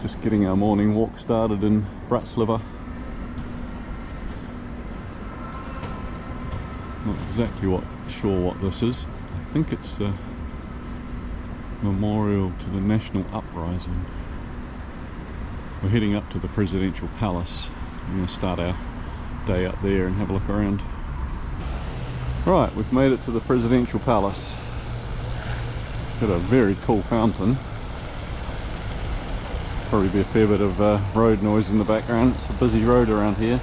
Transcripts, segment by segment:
Just getting our morning walk started in Bratislava. Not exactly sure what this is. I think it's a memorial to the national uprising. We're heading up to the presidential palace. We're going to start our day up there and have a look around. Right, we've made it to the presidential palace. Got a very cool fountain. Probably be a fair bit of road noise in the background. It's a busy road around here.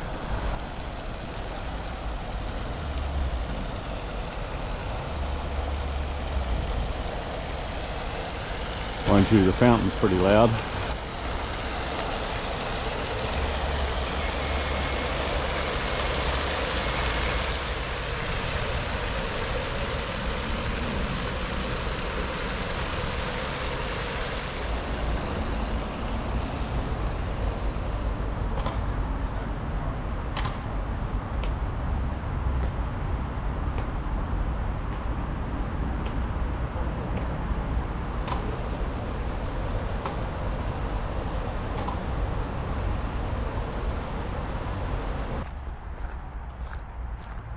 Mind you, the fountain's pretty loud.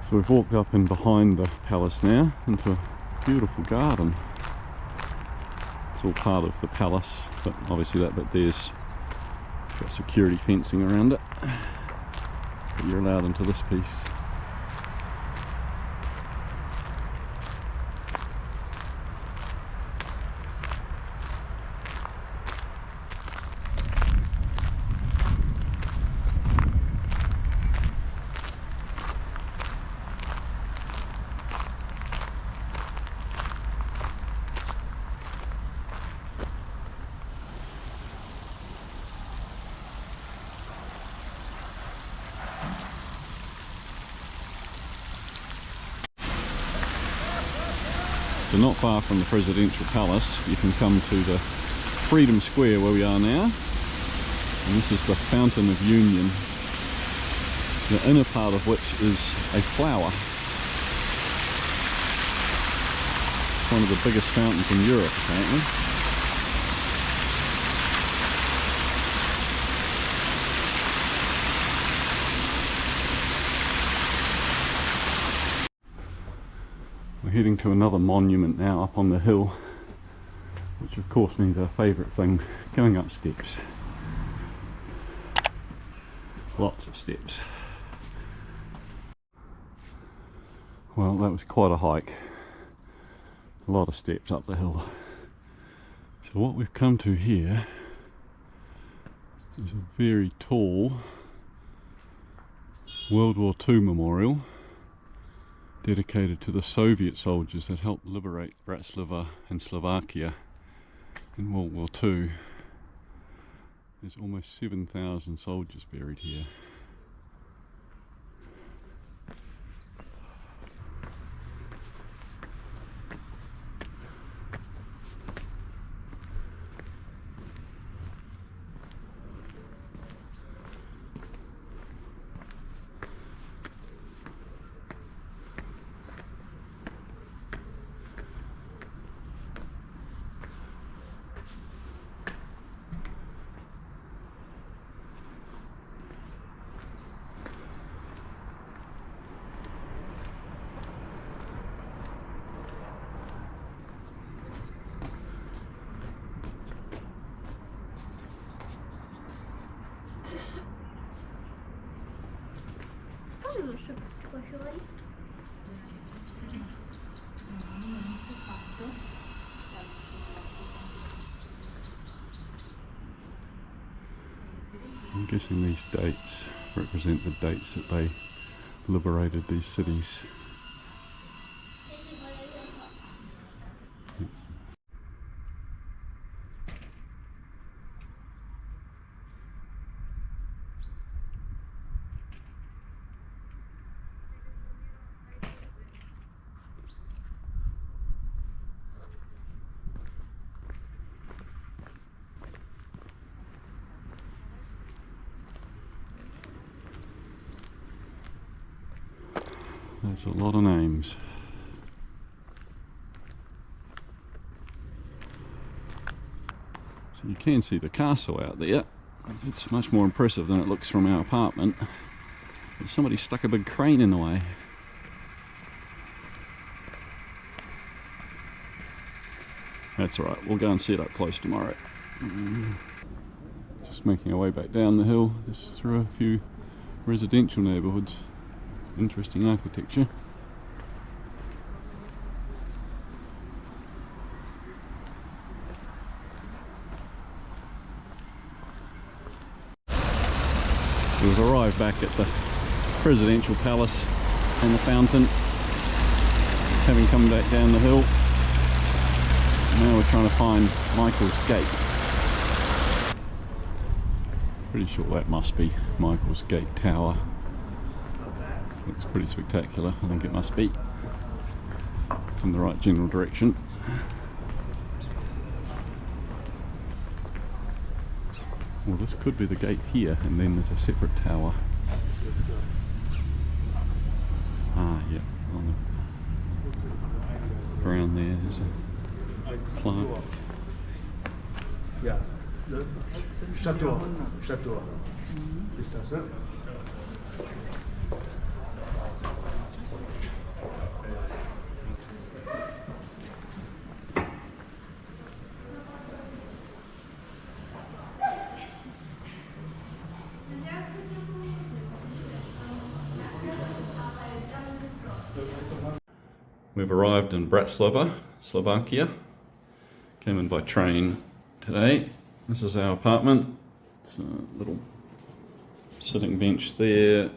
So we've walked up in behind the palace now into a beautiful garden. It's all part of the palace, but obviously that bit there's got security fencing around it. But you're allowed into this piece. So not far from the presidential palace, you can come to the Freedom Square where we are now. And this is the Fountain of Union, the inner part of which is a flower. It's one of the biggest fountains in Europe, apparently. We're heading to another monument now up on the hill, which of course means our favourite thing, going up steps. Lots of steps. Well, that was quite a hike. A lot of steps up the hill. So what we've come to here is a very tall World War II memorial dedicated to the Soviet soldiers that helped liberate Bratislava and Slovakia in World War II. There's almost 7,000 soldiers buried here. I'm guessing these dates represent the dates that they liberated these cities. There's a lot of names. So You can see the castle out there. It's much more impressive than it looks from our apartment. But somebody stuck a big crane in the way. That's alright, we'll go and see it up close tomorrow. Just making our way back down the hill, just through a few residential neighbourhoods. Interesting architecture. We've arrived back at the presidential palace and the fountain, having come back down the hill. Now we're trying to find Michael's Gate. Pretty sure that must be Michael's Gate Tower. Looks pretty spectacular, I think it must be. It's in the right general direction. Well, this could be the gate here, and then there's a separate tower. Ah, yeah, on the ground there, there's a plant. Ja, Stadttor. Stadttor ist das, ne? We've arrived in Bratislava, Slovakia. Came in by train today. This is our apartment. It's a little sitting bench there,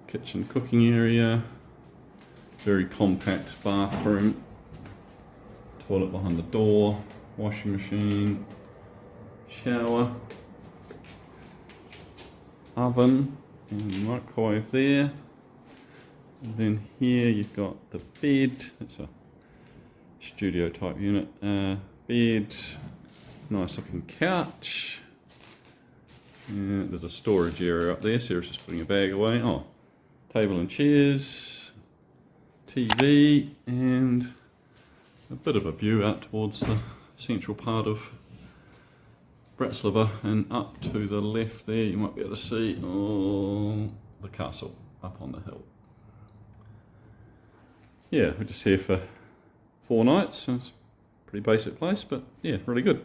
kitchen cooking area, very compact bathroom, toilet behind the door, washing machine, shower, oven and microwave there. And then here you've got the bed. It's a studio type unit. Bed, nice looking couch. And there's a storage area up there. Sarah's just putting a bag away. Oh, table and chairs, TV, and a bit of a view out towards the central part of Bratislava, and up to the left there you might be able to see the castle up on the hill. Yeah, we're just here for 4 nights. It's a pretty basic place, but yeah, really good.